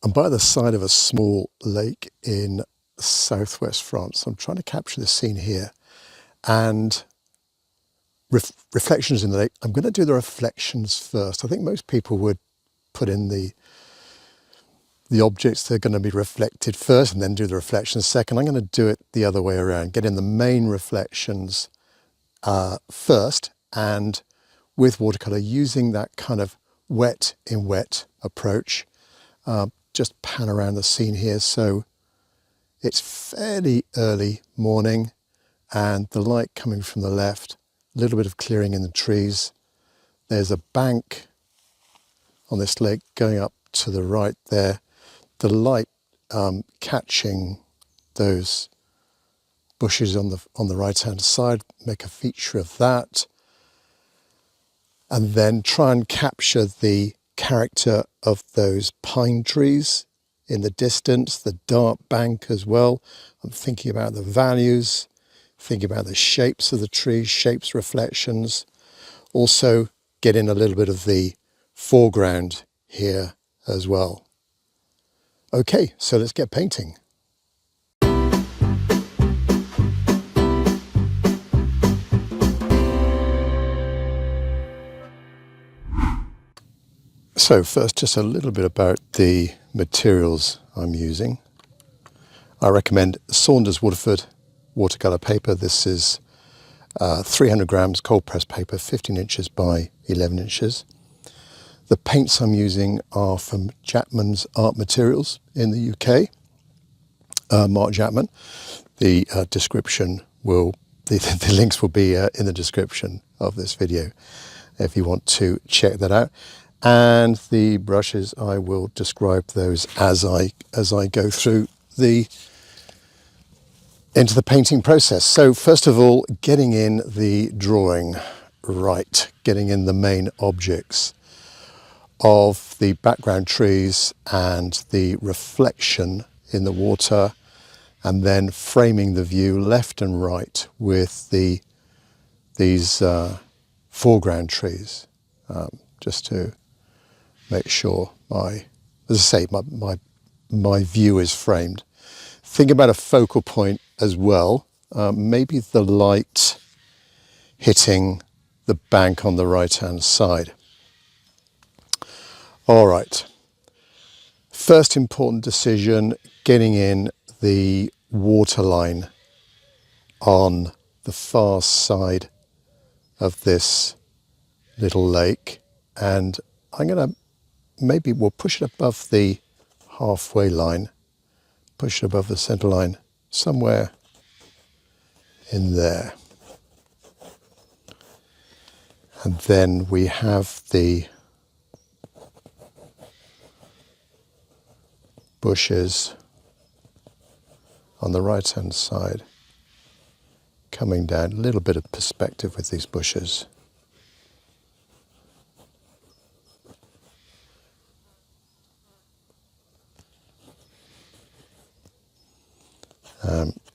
I'm by the side of a small lake in southwest France. I'm trying to capture the scene here, and reflections in the lake. I'm going to do the reflections first. I think most people would put in the objects that are going to be reflected first and then do the reflections second. I'm going to do it the other way around, get in the main reflections first, and with watercolour using that kind of wet in wet approach. Just pan around the scene here. So it's fairly early morning and the light coming from the left, a little bit of clearing in the trees. There's a bank on this lake going up to the right there. The light catching those bushes on the right hand side, make a feature of that, and then try and capture the character of those pine trees in the distance, the dark bank as well. I'm thinking about the values, thinking about the shapes of the trees, shapes, reflections. Also get in a little bit of the foreground here as well. Okay, so let's get painting. So first, just a little bit about the materials I'm using. I recommend Saunders Waterford watercolour paper. This is 300 grams cold pressed paper, 15 inches by 11 inches. The paints I'm using are from Chapman's Art Materials in the UK. Mark Chapman. The description will, the links will be in the description of this video if you want to check that out. And the brushes, I will describe those as I go through into the painting process. So first of all, getting in the drawing right, getting in the main objects of the background trees and the reflection in the water, and then framing the view left and right with these foreground trees, just to make sure my view is framed. Think about a focal point as well, maybe the light hitting the bank on the right hand side. All right, first important decision, getting in the water line on the far side of this little lake, and I'm going to we'll push it above the halfway line, push it above the center line, somewhere in there. And then we have the bushes on the right hand side coming down, a little bit of perspective with these bushes.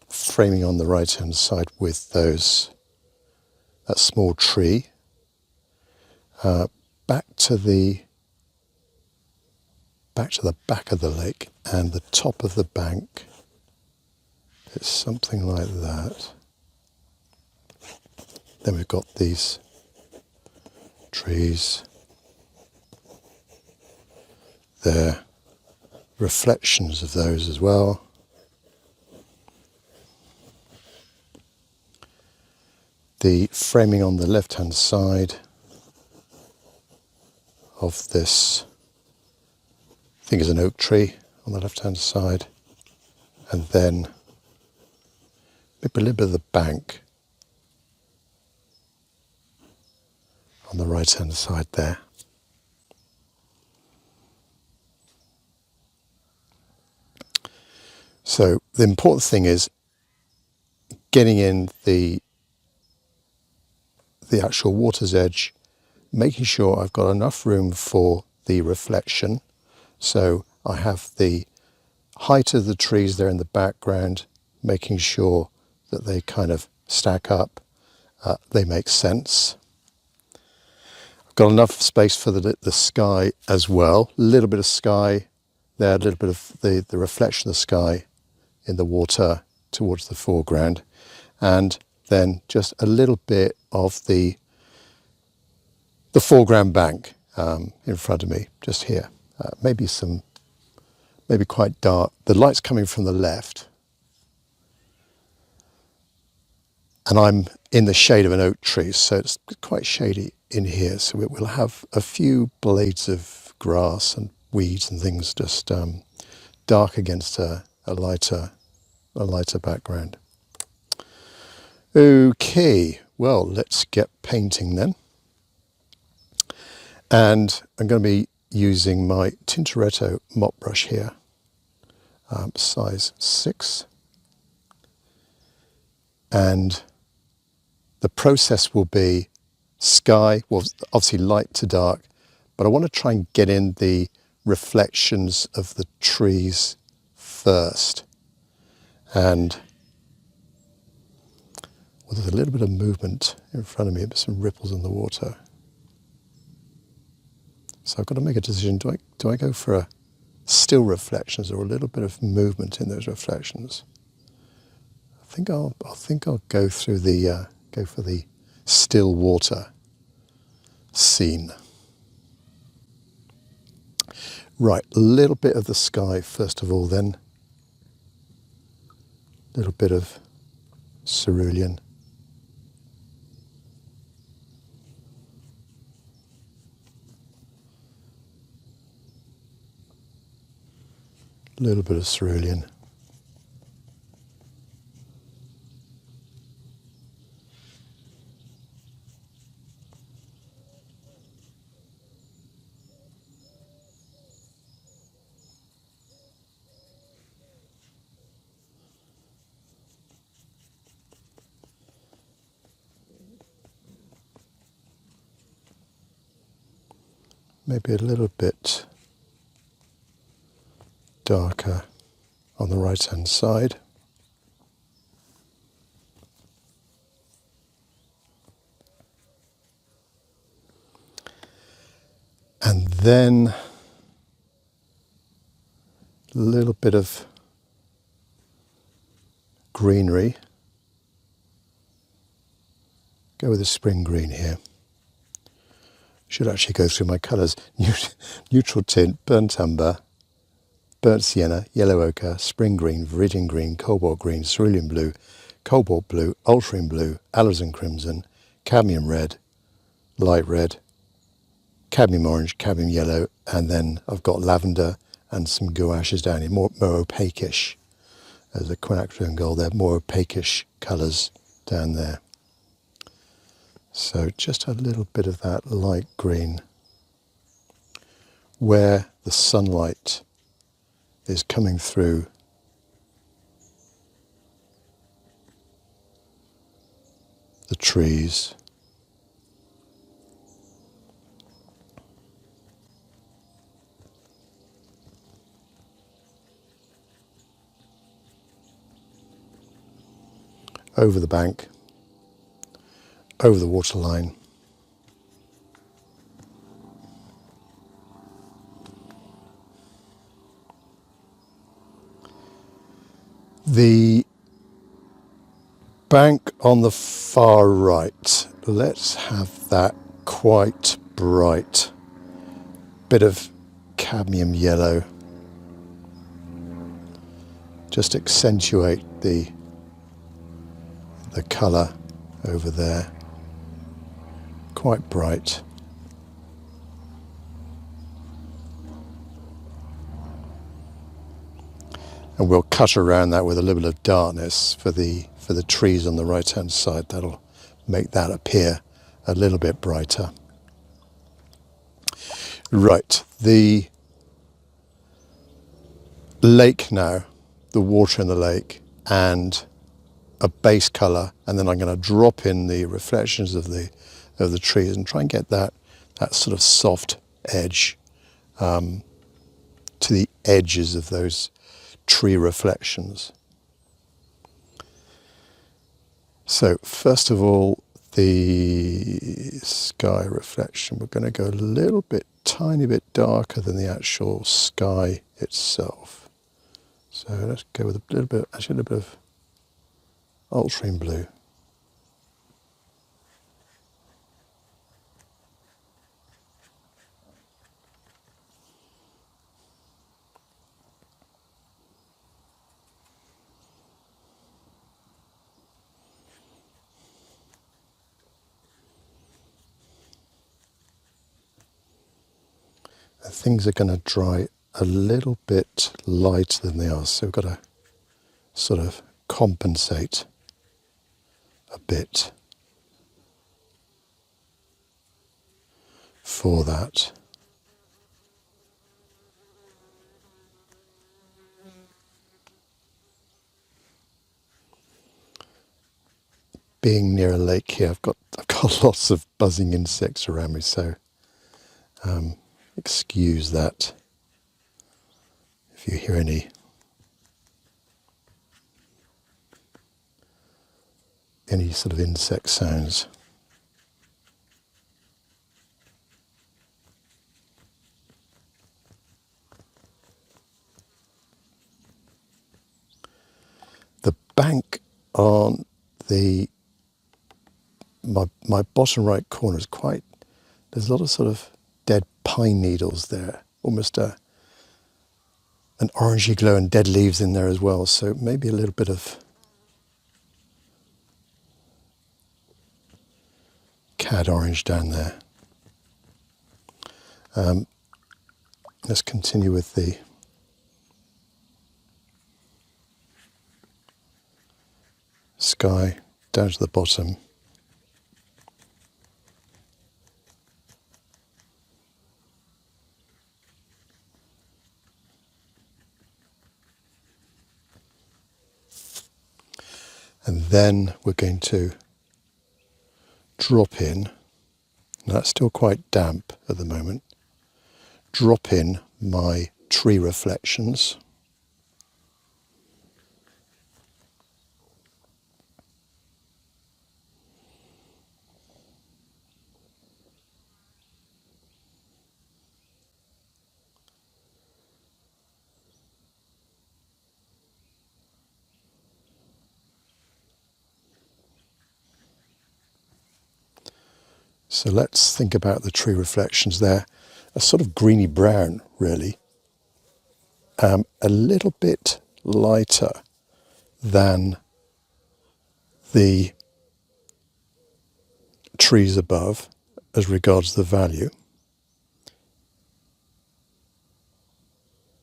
Framing on the right hand side with that small tree. Back to the back of the lake, and the top of the bank. It's something like that. Then we've got these trees there, reflections of those as well. The framing on the left hand side of this, I think is an oak tree on the left hand side, and then maybe a little bit of the bank on the right hand side there. So the important thing is getting in the actual water's edge, making sure I've got enough room for the reflection. So I have the height of the trees there in the background, making sure that they kind of stack up, they make sense. I've got enough space for the sky as well, a little bit of sky there, a little bit of the reflection of the sky in the water towards the foreground, and then just a little bit of the foreground bank in front of me, just here. Maybe quite dark. The light's coming from the left, and I'm in the shade of an oak tree, so it's quite shady in here. So we'll have a few blades of grass and weeds and things just dark against a lighter background. Okay, well, let's get painting then. And I'm going to be using my Tintoretto mop brush here, size 6. And the process will be sky, well, obviously light to dark, but I want to try and get in the reflections of the trees first. And well, there's a little bit of movement in front of me, some ripples in the water. So I've got to make a decision. Do I go for a still reflections or a little bit of movement in those reflections? I think I'll go through the go for the still water scene. Right, a little bit of the sky first of all, then a little bit of cerulean. A little bit of cerulean. Maybe a little bit darker on the right hand side. And then a little bit of greenery. Go with a spring green here. Should actually go through my colours. Neutral tint, burnt umber, burnt sienna, yellow ochre, spring green, viridian green, cobalt green, cerulean blue, cobalt blue, ultramarine blue, alizarin crimson, cadmium red, light red, cadmium orange, cadmium yellow, and then I've got lavender and some gouaches down here, more opaque-ish. There's a quinacridone gold there, more opaque-ish colours down there. So just a little bit of that light green where the sunlight is coming through the trees. Over the bank, over the waterline. The bank on the far right, let's have that quite bright. Bit of cadmium yellow. Just accentuate the colour over there. Quite bright. And we'll cut around that with a little bit of darkness for the trees on the right hand side. That'll make that appear a little bit brighter. Right, the lake now, the water in the lake, and a base colour, and then I'm going to drop in the reflections of the trees and try and get that sort of soft edge to the edges of those tree reflections. So first of all, the sky reflection, we're going to go a little bit tiny bit darker than the actual sky itself. So let's go with a little bit, actually a little bit of ultramarine blue. And things are going to dry a little bit lighter than they are, so we've got to sort of compensate a bit for that. Being near a lake here, I've got lots of buzzing insects around me, so excuse that if you hear any sort of insect sounds. The bank on my bottom right corner is there's a lot of sort of dead pine needles there, almost an orangey glow, and dead leaves in there as well, so maybe a little bit of cad orange down there. Let's continue with the sky down to the bottom. And then we're going to drop in, and that's still quite damp at the moment, drop in my tree reflections. So let's think about the tree reflections there. A sort of greeny brown, really. A little bit lighter than the trees above as regards the value.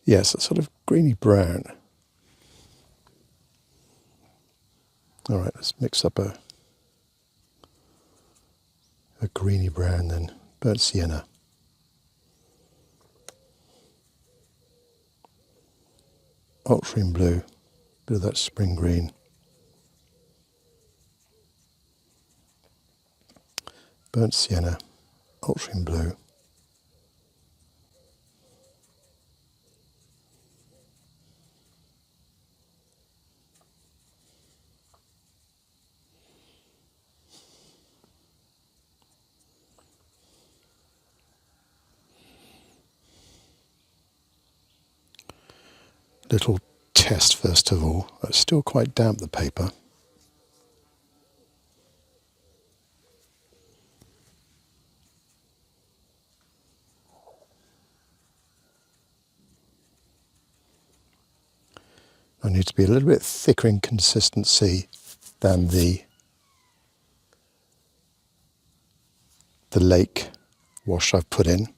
Yes, a sort of greeny brown. All right, let's mix up a greeny brown then, burnt sienna. Ultramarine blue, bit of that spring green. Burnt sienna, ultramarine blue. Little test first of all. It's still quite damp, the paper. I need to be a little bit thicker in consistency than the lake wash I've put in.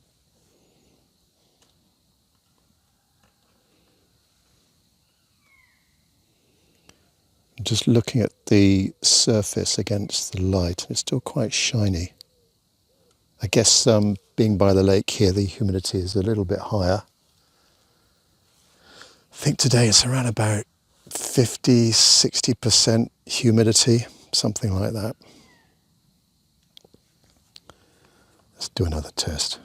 Just looking at the surface against the light, it's still quite shiny. I guess being by the lake here, the humidity is a little bit higher. I think today it's around about 50–60% humidity, something like that. Let's do another test.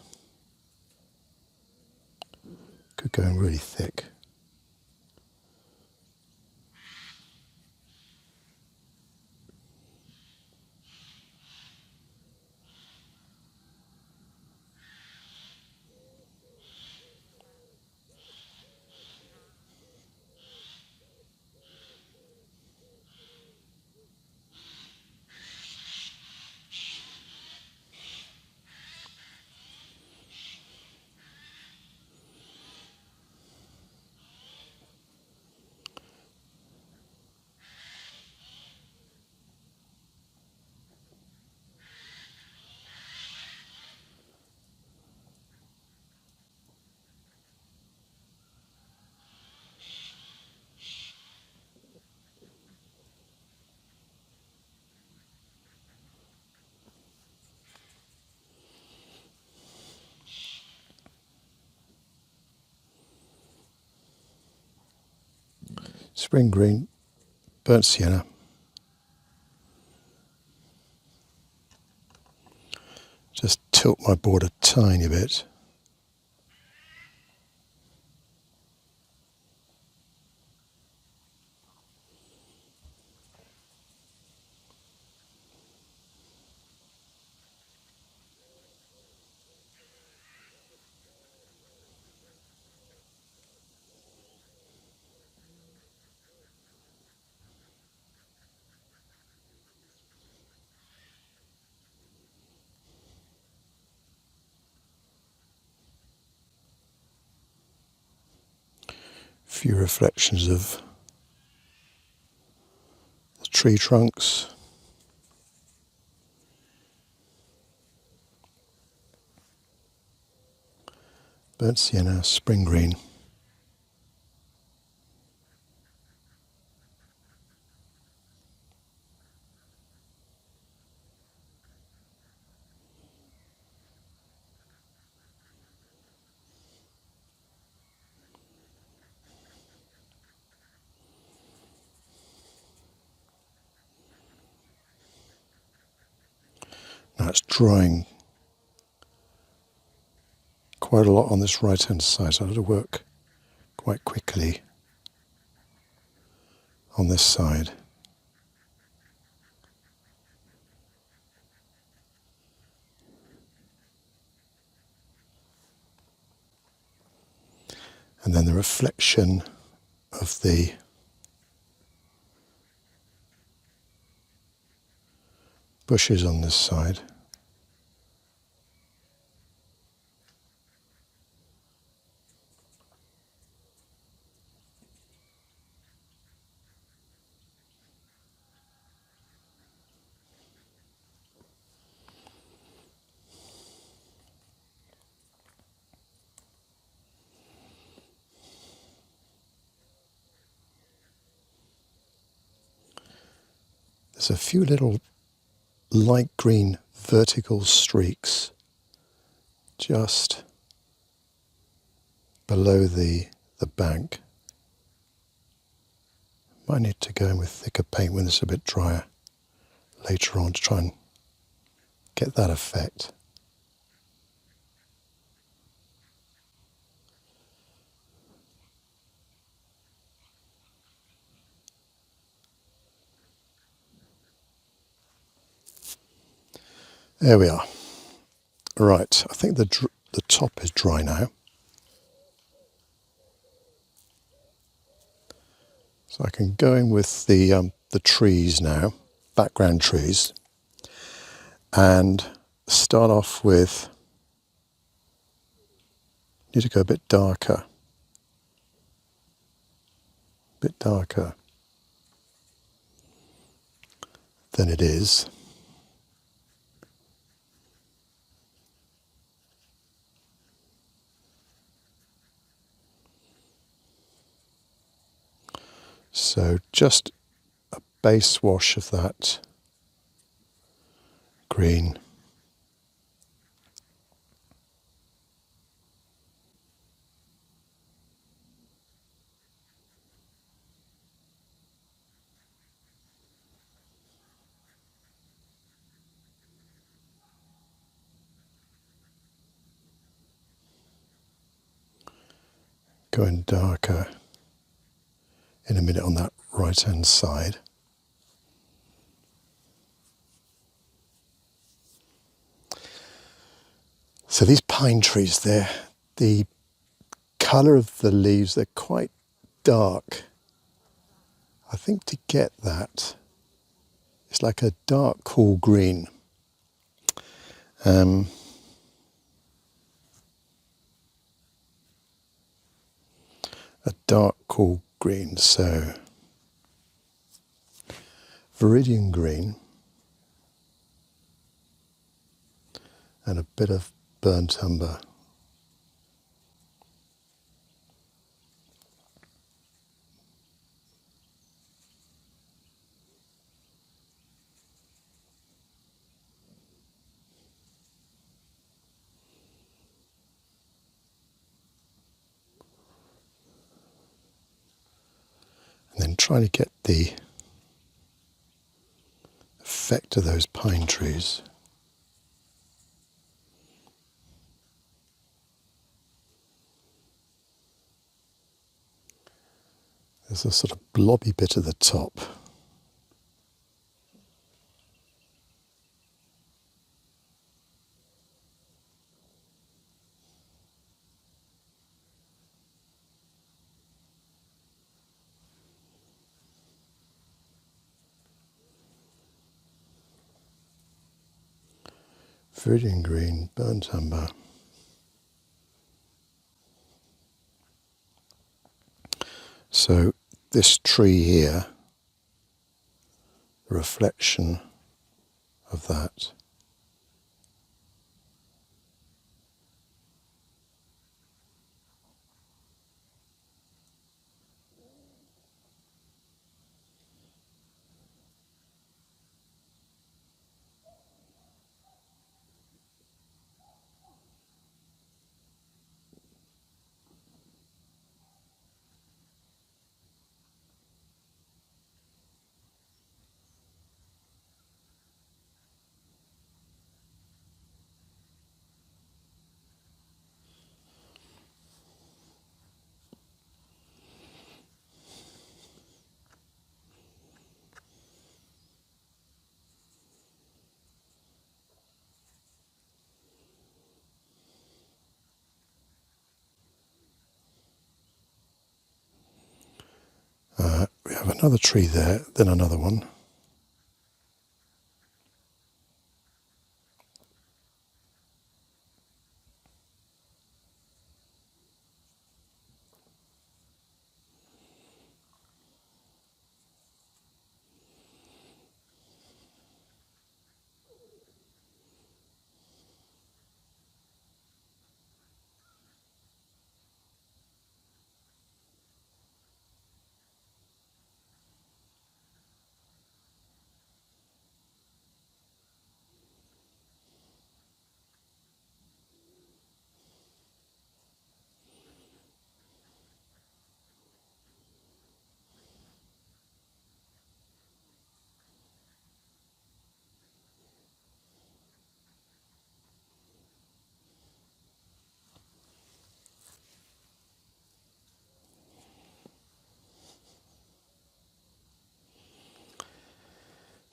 Could go in really thick. spring green, burnt sienna. Just tilt my board a tiny bit. Few reflections of the tree trunks. Burnt sienna, spring green. Now it's drying quite a lot on this right hand side, so I have to work quite quickly on this side. And then the reflection of the bushes on this side. There's a few little light green vertical streaks just below the bank. Might need to go in with thicker paint when it's a bit drier later on to try and get that effect. There we are. Right, I think the top is dry now. So I can go in with the trees now, background trees, and start off with, need to go a bit darker than it is. So just a base wash of that green. Going darker in a minute on that right hand side. So these pine trees, the colour of the leaves, they're quite dark. I think to get that, it's like a dark cool green. A dark cool green, so viridian green and a bit of burnt umber. And then trying to get the effect of those pine trees. There's a sort of blobby bit at the top. Viridian green, burnt umber. So this tree here, the reflection of that. We have another tree there, then another one.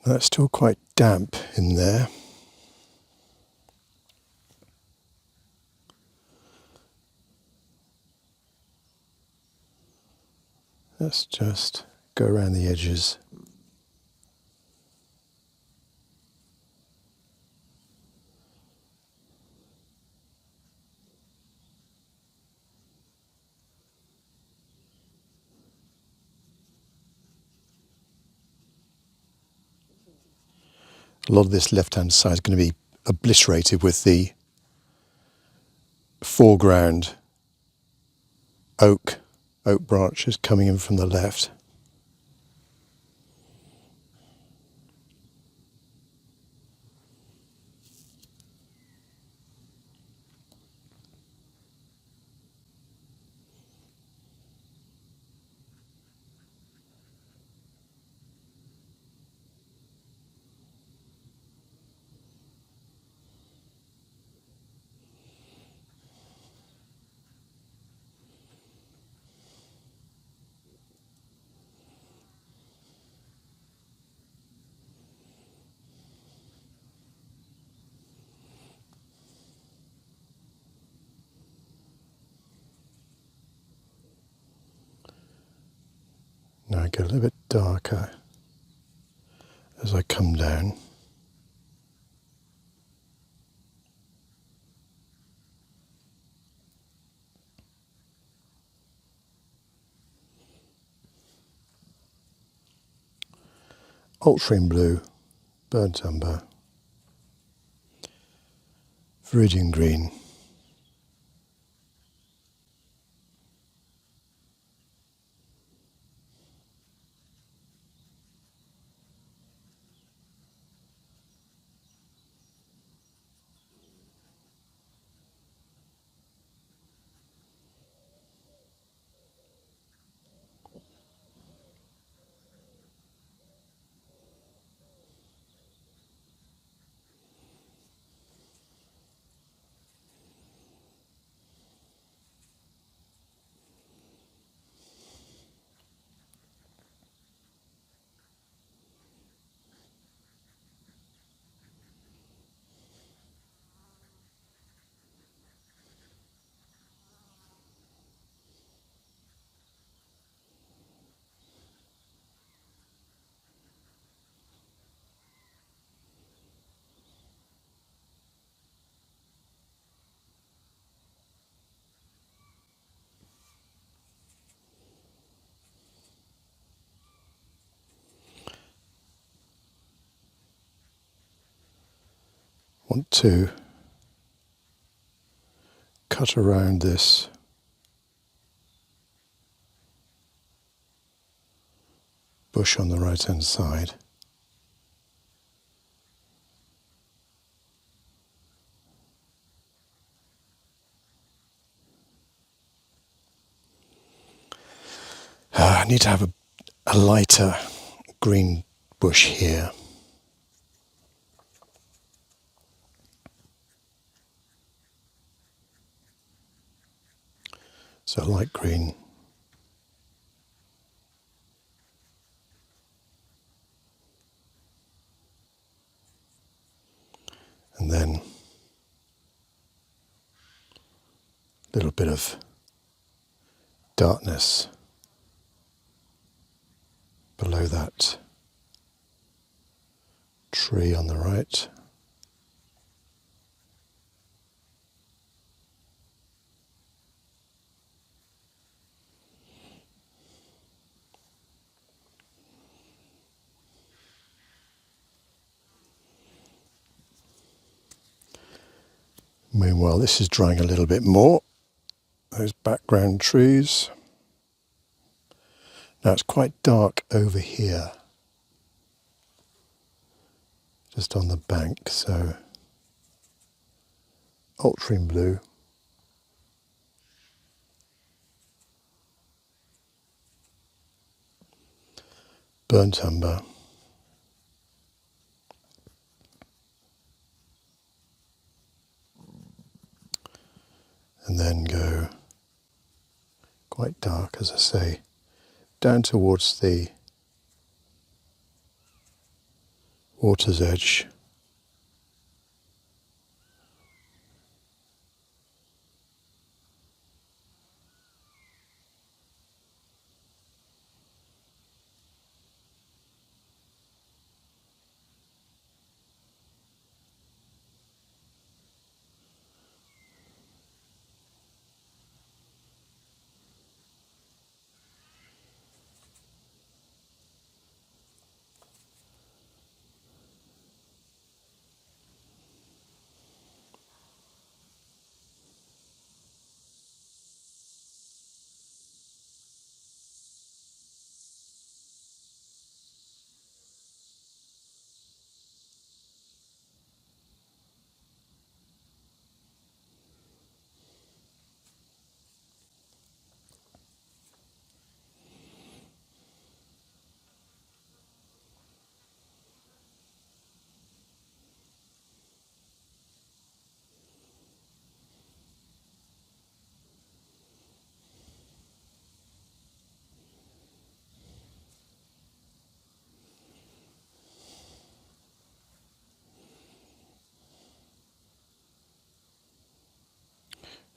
Now it's still quite damp in there. Let's just go around the edges. A lot of this left-hand side is going to be obliterated with the foreground oak branches coming in from the left. Now I get a little bit darker as I come down. Ultramarine blue, burnt umber, viridian green. want to cut around this bush on the right hand side. I need to have a lighter green bush here. So light green. And then a little bit of darkness below that tree on the right. Meanwhile, this is drying a little bit more. Those background trees. Now it's quite dark over here, just on the bank, so ultramarine blue. Burnt umber. And then go quite dark, as I say, down towards the water's edge.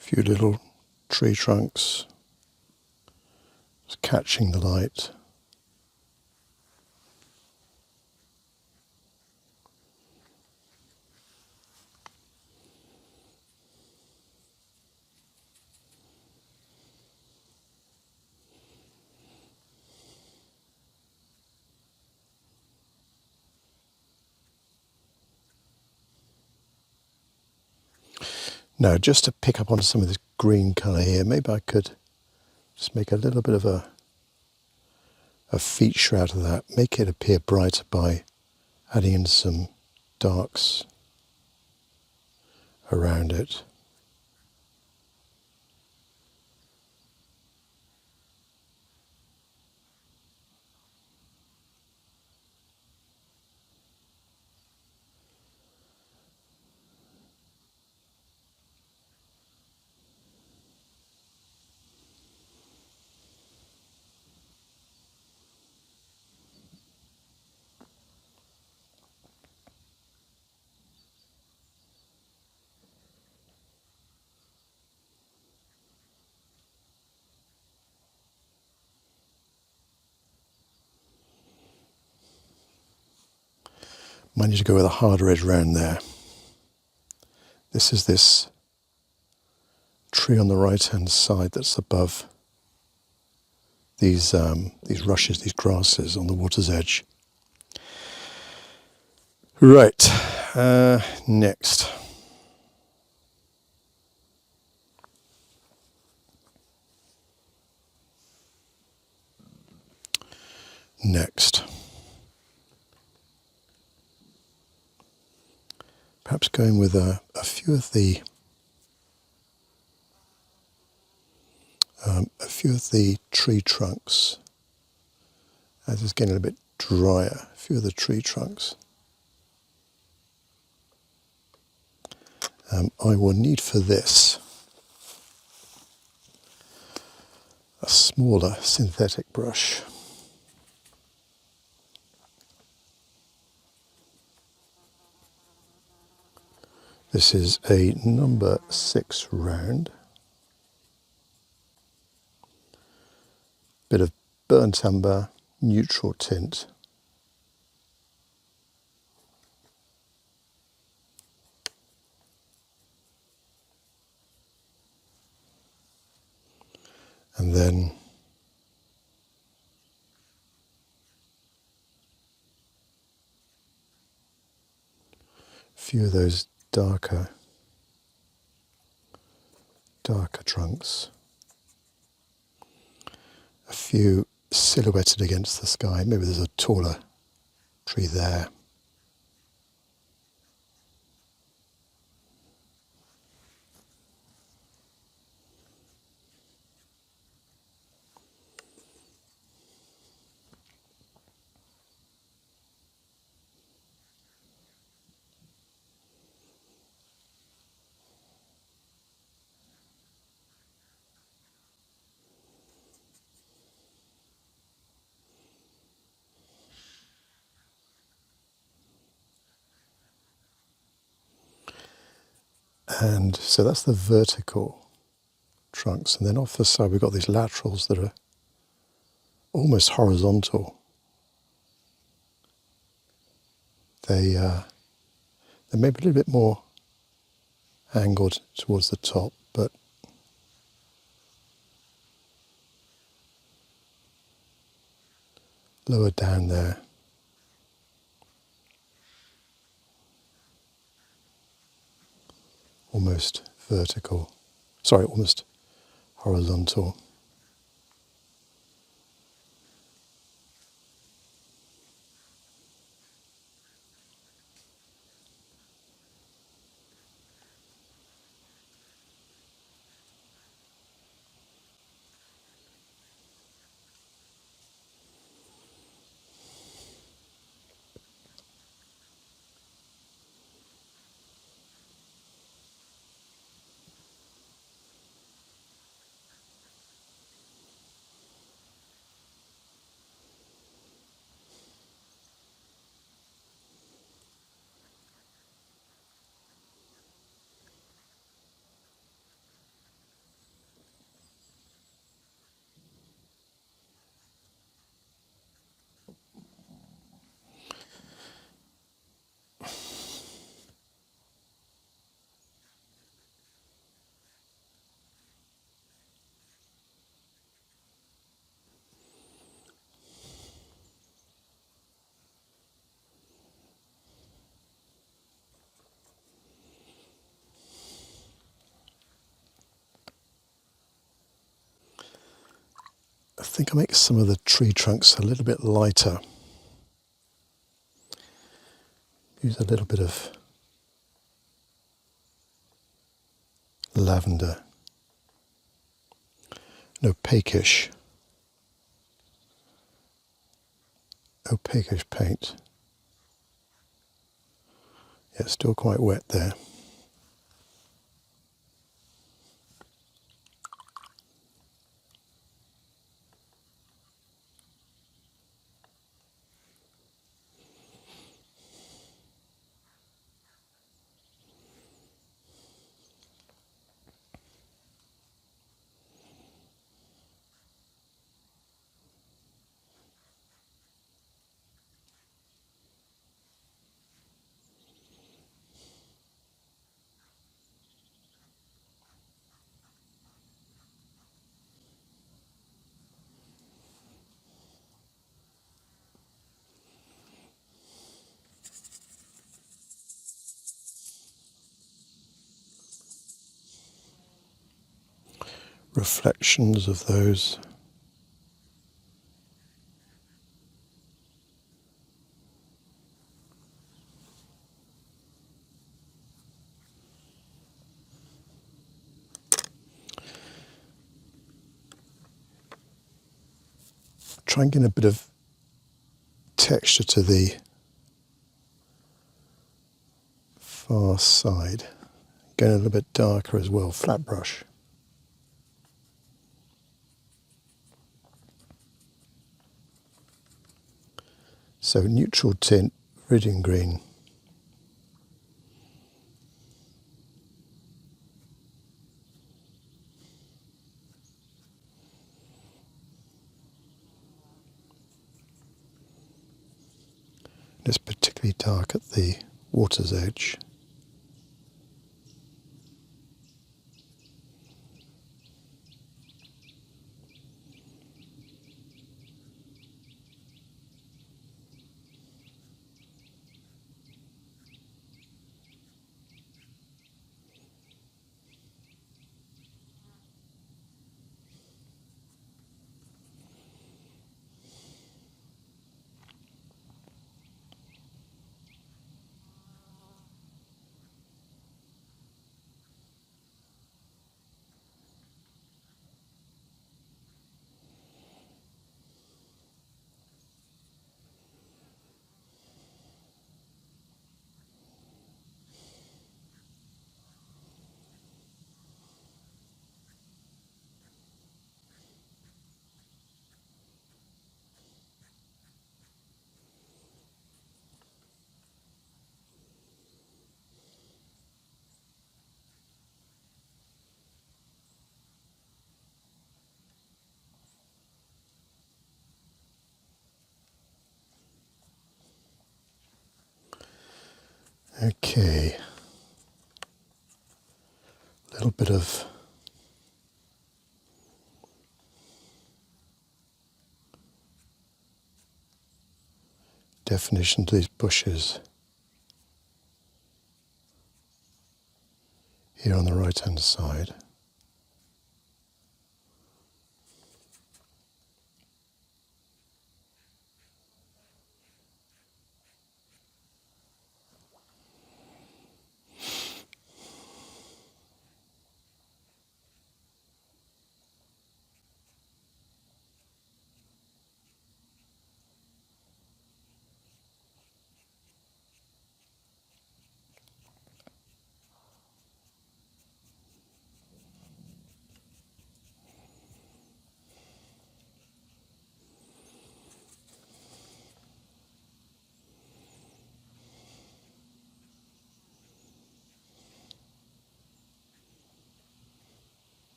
A few little tree trunks, just catching the light. Now, just to pick up on some of this green colour here, maybe I could just make a little bit of a feature out of that, make it appear brighter by adding in some darks around it. Might need to go with a harder edge round there. This is this tree on the right hand side that's above these rushes, these grasses on the water's edge. Right, Next. Perhaps going with a few of the tree trunks, as it's getting a bit drier. A few of the tree trunks. I will need for this a smaller synthetic brush. This is a number 6 round. Bit of burnt umber, neutral tint. And then a few of those darker trunks. A few silhouetted against the sky. Maybe there's a taller tree there. And so that's the vertical trunks. And then off the side we've got these laterals that are almost horizontal. They're maybe a little bit more angled towards the top, but lower down there. Almost vertical. Sorry, almost horizontal. I think I'll make some of the tree trunks a little bit lighter. Use a little bit of lavender, an opaquish paint. Yeah, it's still quite wet there. reflections of those. Try and get a bit of texture to the far side. Going a little bit darker as well, flat brush. So neutral tint, viridian green. It's particularly dark at the water's edge. Okay, a little bit of definition to these bushes here on the right hand side.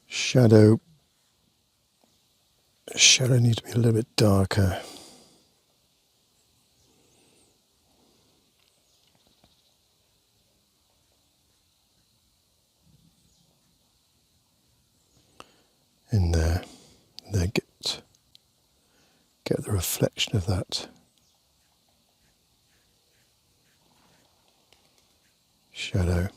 Shadow needs to be a little bit darker. In there, get the reflection of that shadow.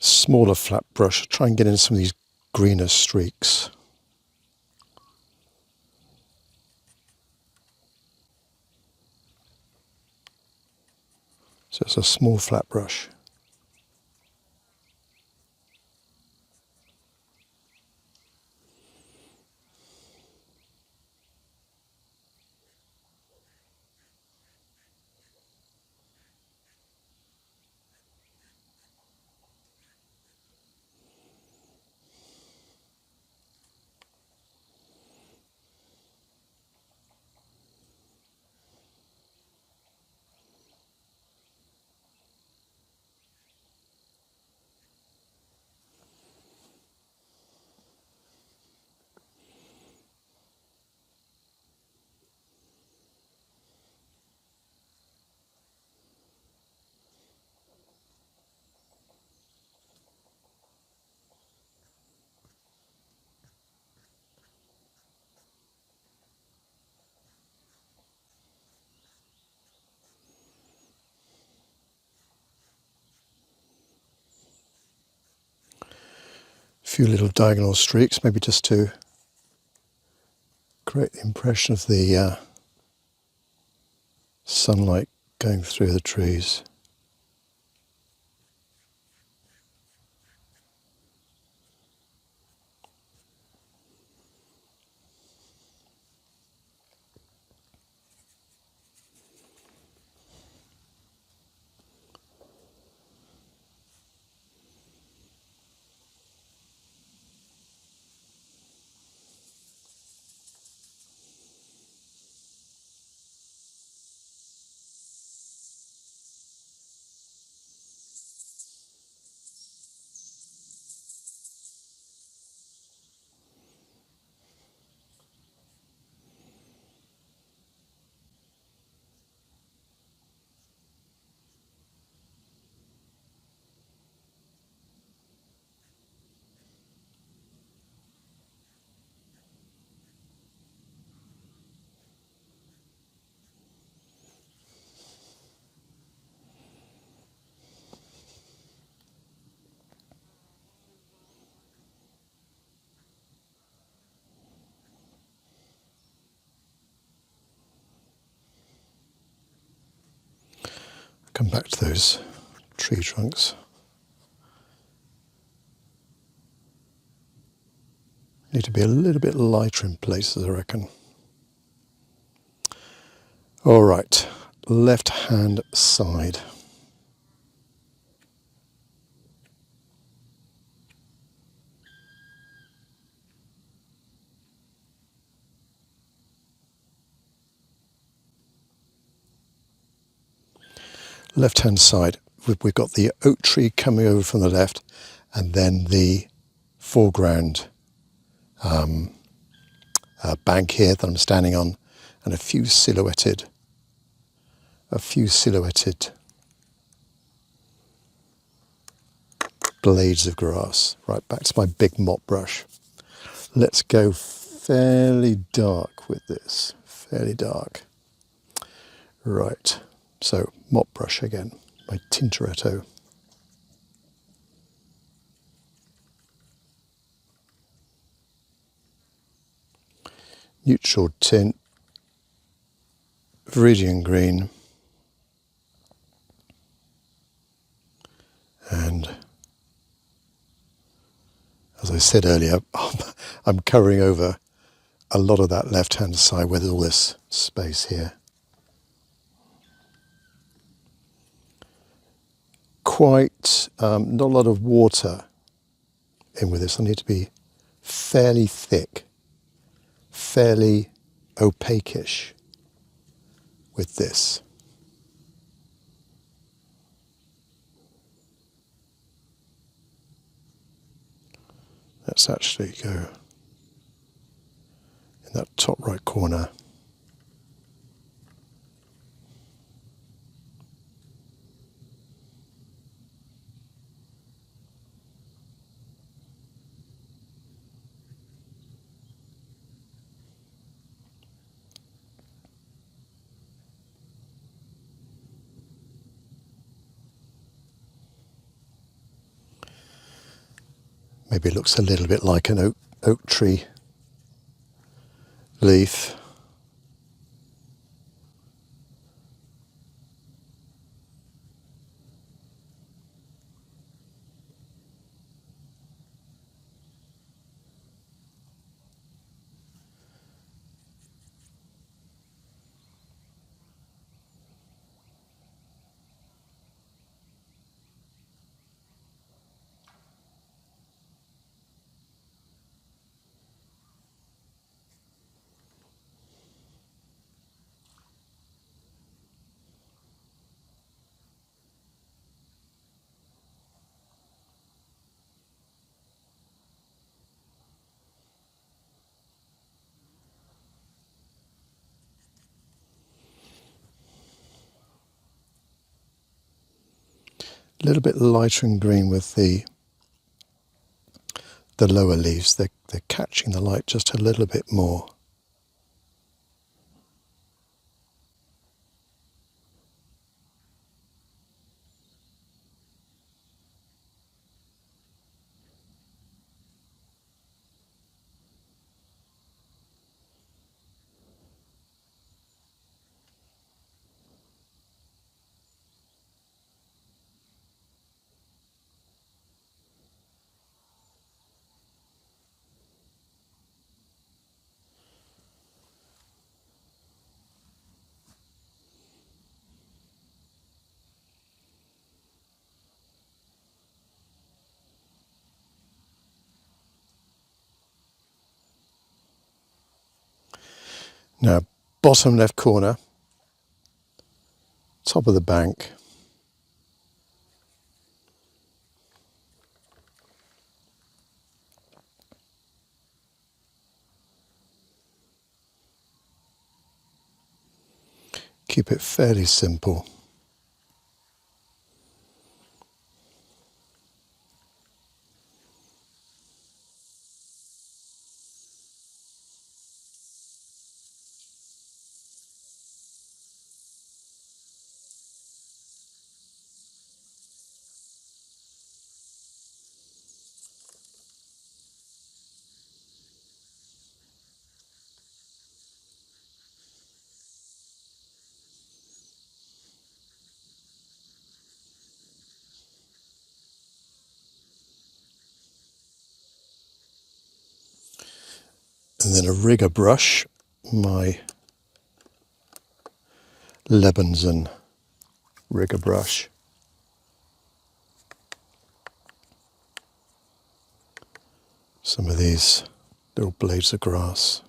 Smaller flat brush, try and get in some of these greener streaks. So it's a small flat brush. few little diagonal streaks, maybe just to create the impression of the sunlight going through the trees. Come back to those tree trunks. Need to be a little bit lighter in places, I reckon. All right, left hand side. Left hand side, we've got the oak tree coming over from the left, and then the foreground bank here that I'm standing on, and a few silhouetted blades of grass. Right, back to my big mop brush. Let's go fairly dark with this, fairly dark. Right, so mop brush again, my Tintoretto. Neutral tint, Viridian green, and as I said earlier, I'm covering over a lot of that left-hand side with all this space here. Quite not a lot of water in with this. I need to be fairly thick, fairly opaque-ish with this. Let's actually go in that top right corner. Maybe it looks a little bit like an oak tree leaf. A little bit lighter in green with the lower leaves. They're catching the light just a little bit more. Now, bottom left corner, top of the bank. Keep it fairly simple. And then a rigger brush, my Lebanson rigger brush. Some of these little blades of grass.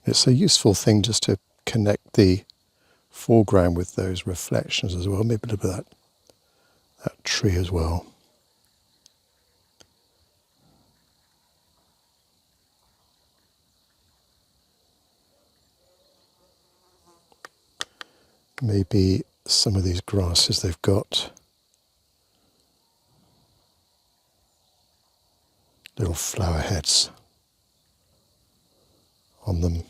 It's a useful thing just to connect the foreground with those reflections as well. Maybe a little bit of that tree as well. Maybe some of these grasses, they've got little flower heads on them.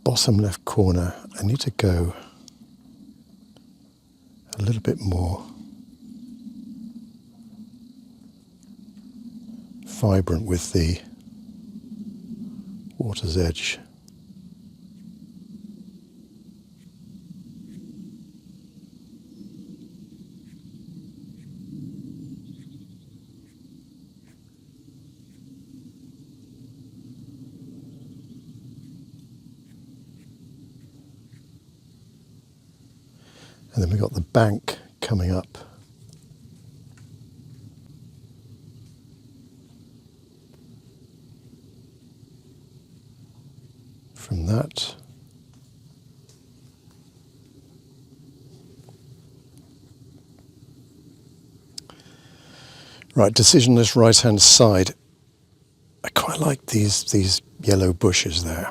Bottom left corner, I need to go a little bit more vibrant with the water's edge. And then we've got the bank coming up. From that. Right, decisionless right-hand side. I quite like these yellow bushes there.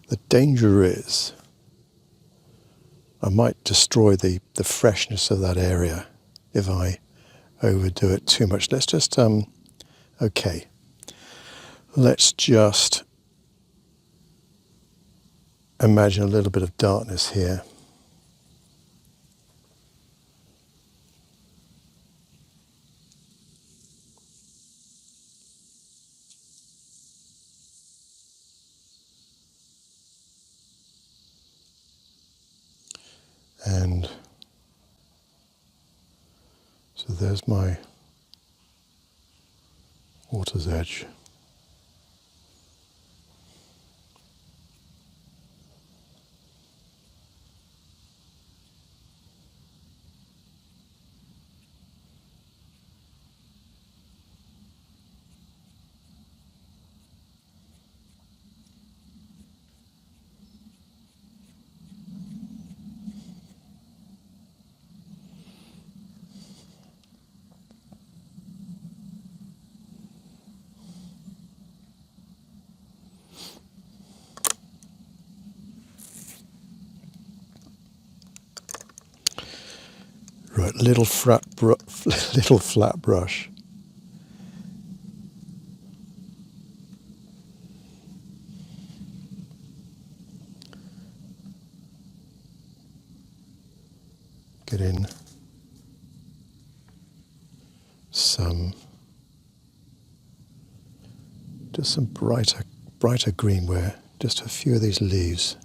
The danger is I might destroy the freshness of that area if I overdo it too much. Let's just, okay, let's just imagine a little bit of darkness here. And so there's my water's edge. Right, little flat brush. Get in just some brighter green where just a few of these leaves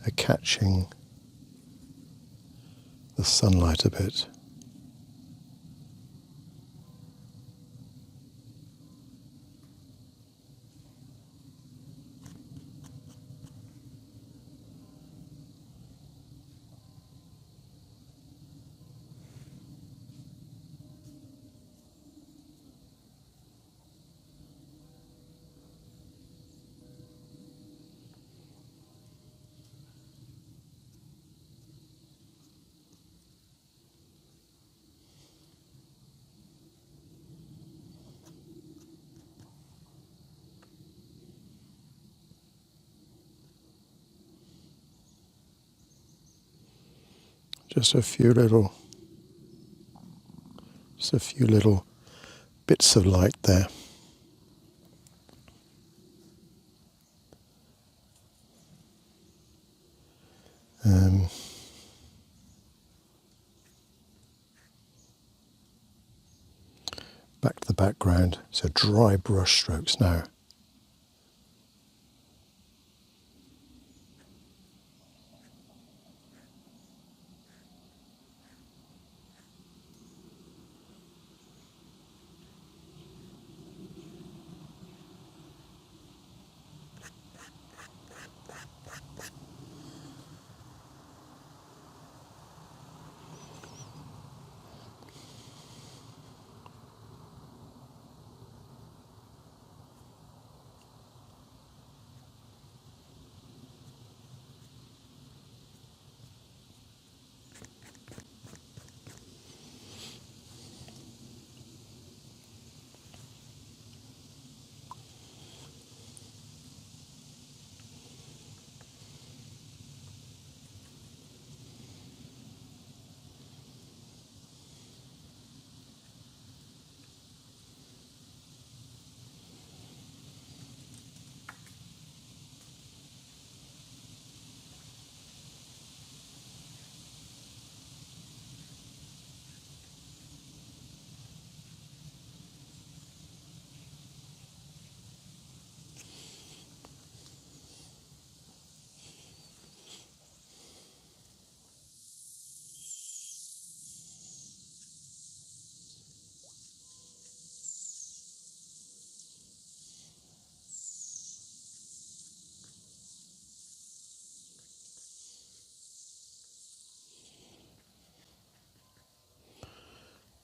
are catching the sunlight a bit. Just a few little bits of light there. Back to the background, so dry brush strokes now.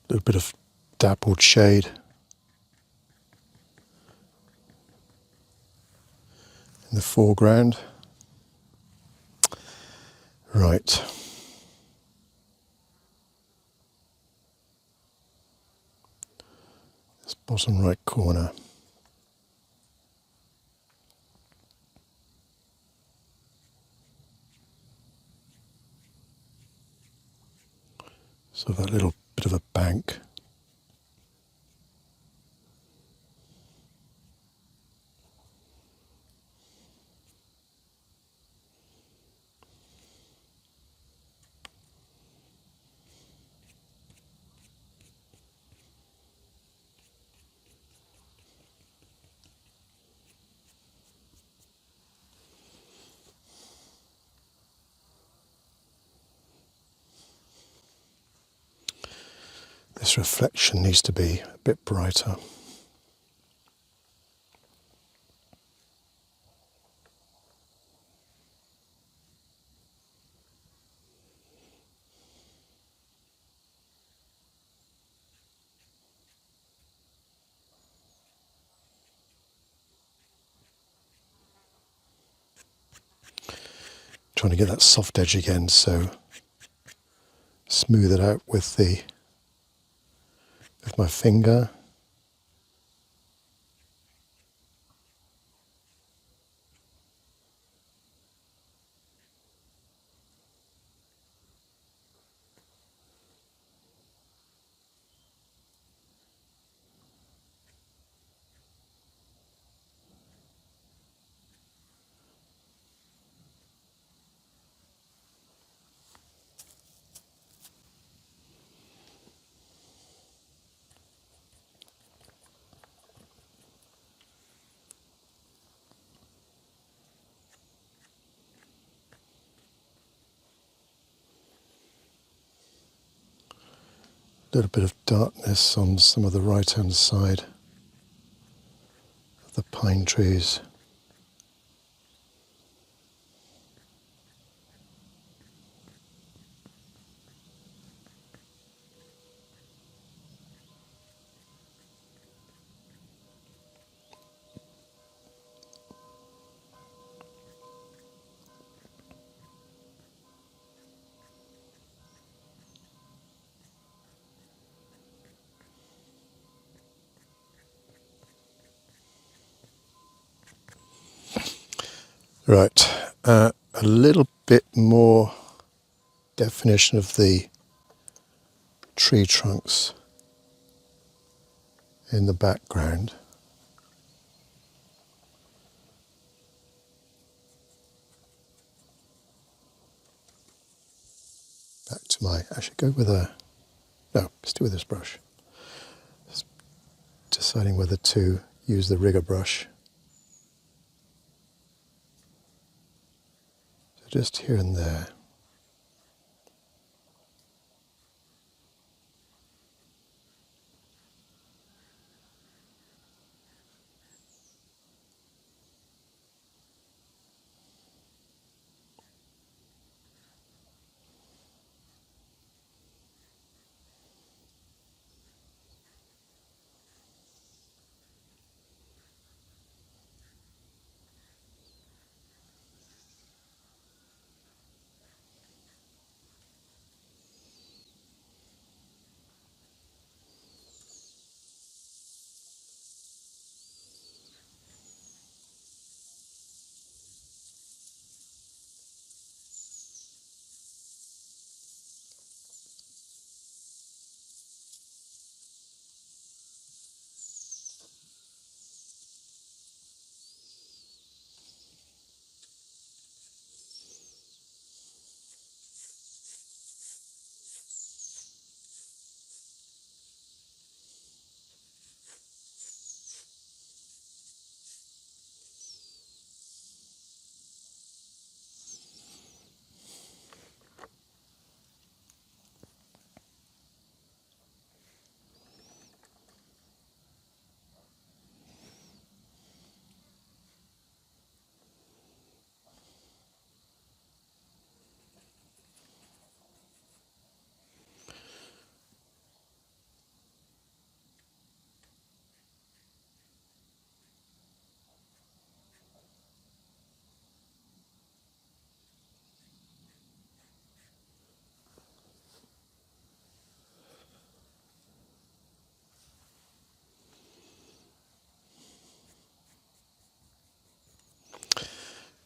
A little bit of dappled shade in the foreground. Right. This bottom right corner. So that little bit of a bank. This reflection needs to be a bit brighter. Trying to get that soft edge again, so smooth it out with my finger. A little bit of darkness on some of the right-hand side of the pine trees. Right, a little bit more definition of the tree trunks in the background. Back to my, I should go with a, no, still with this brush. Just deciding whether to use the rigger brush. So just here and there.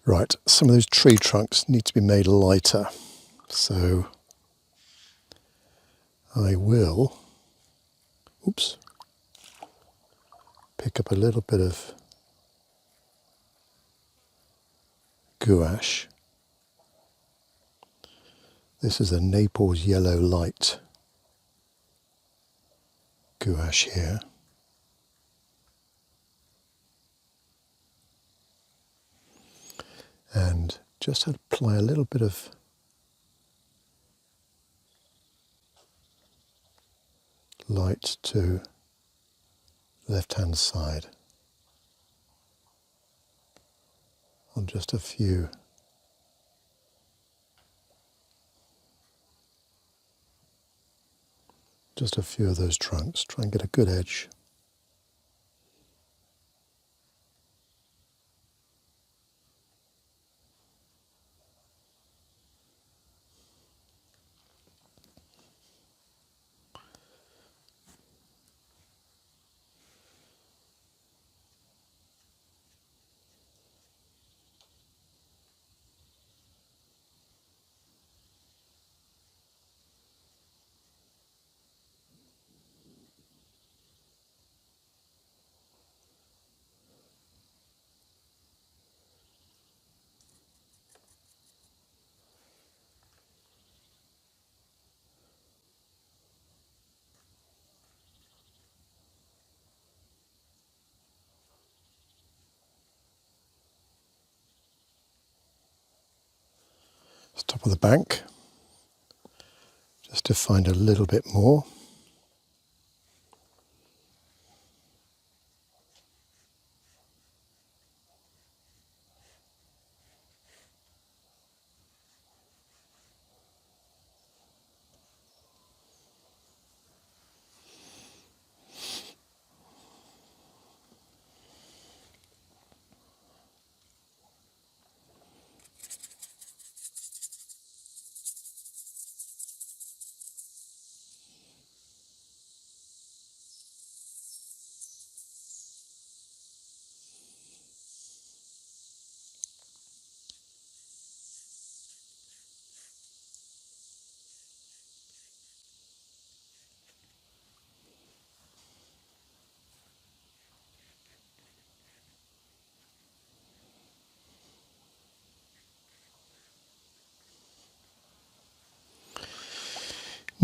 Right, some of those tree trunks need to be made lighter. So I will, oops, pick up a little bit of gouache. This is a Naples yellow light gouache here. And just apply a little bit of light to the left-hand side on just a few of those trunks. Try and get a good edge. Top of the bank, just to find a little bit more.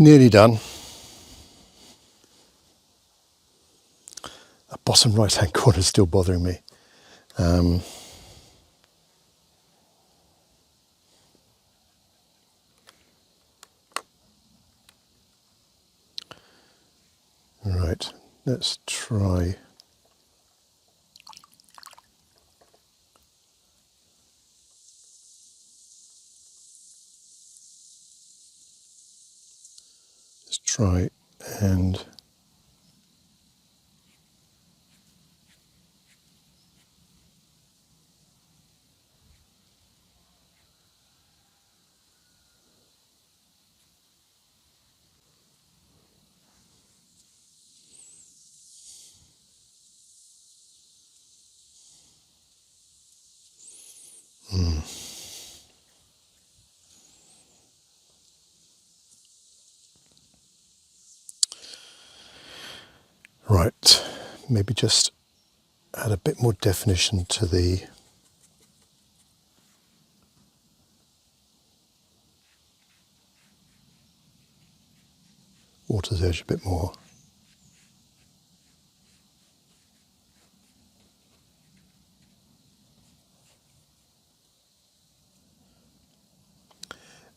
Nearly done. The bottom right hand corner is still bothering me. Right, let's try. Let's try and right, maybe just add a bit more definition to the water's edge a bit more.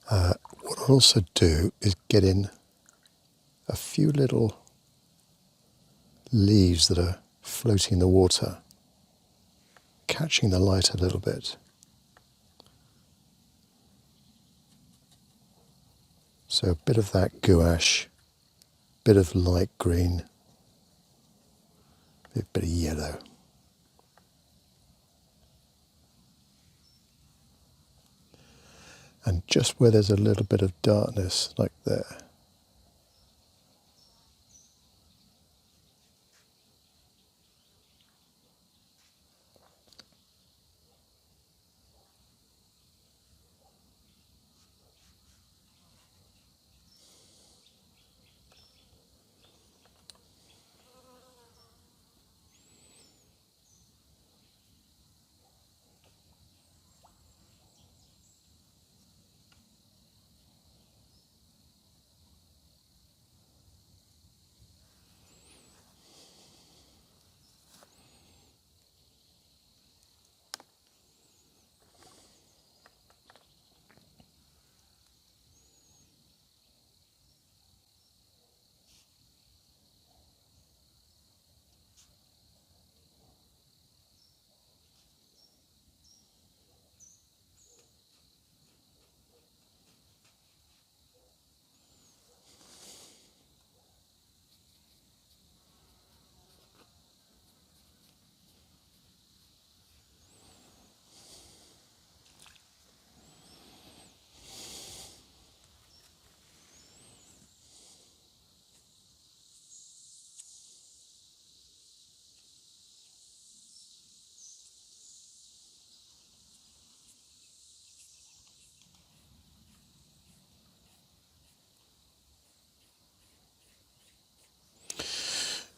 What I'll also do is get in a few little leaves that are floating in the water, catching the light a little bit. So a bit of that gouache, bit of light green, a bit of yellow. And just where there's a little bit of darkness, like there,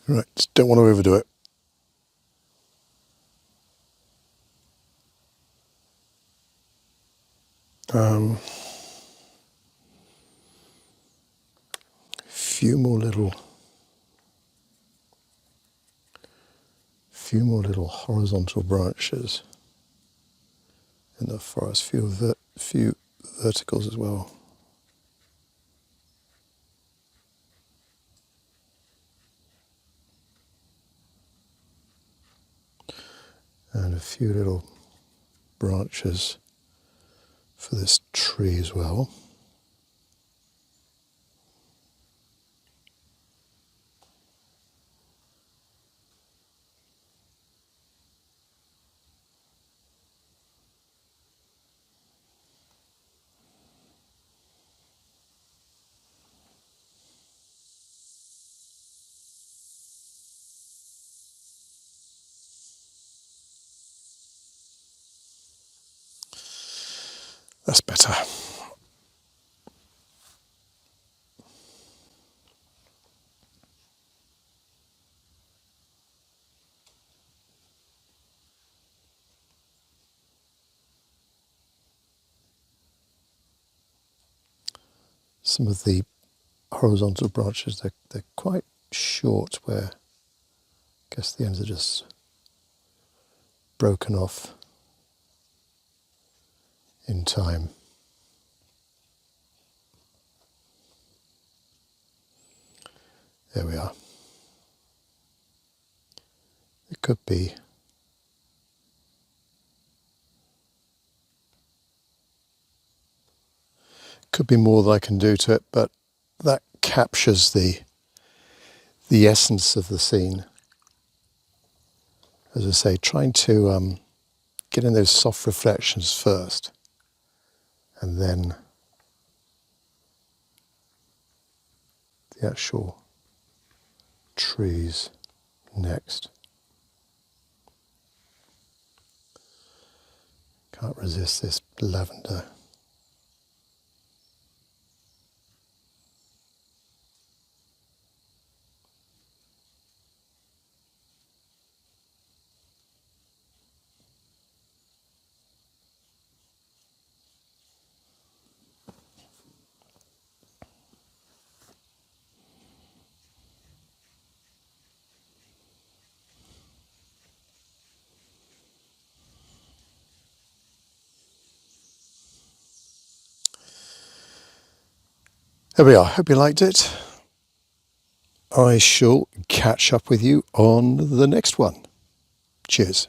right, just don't want to overdo it. Few more little horizontal branches in the forest, few verticals as well. And a few little branches for this tree as well. That's better. Some of the horizontal branches, they're quite short, where I guess the ends are just broken off in time. There we are. It could be more that I can do to it, but that captures the essence of the scene. As I say, trying to get in those soft reflections first, and then the actual trees next. Can't resist this lavender. There we are. Hope you liked it. I shall catch up with you on the next one. Cheers.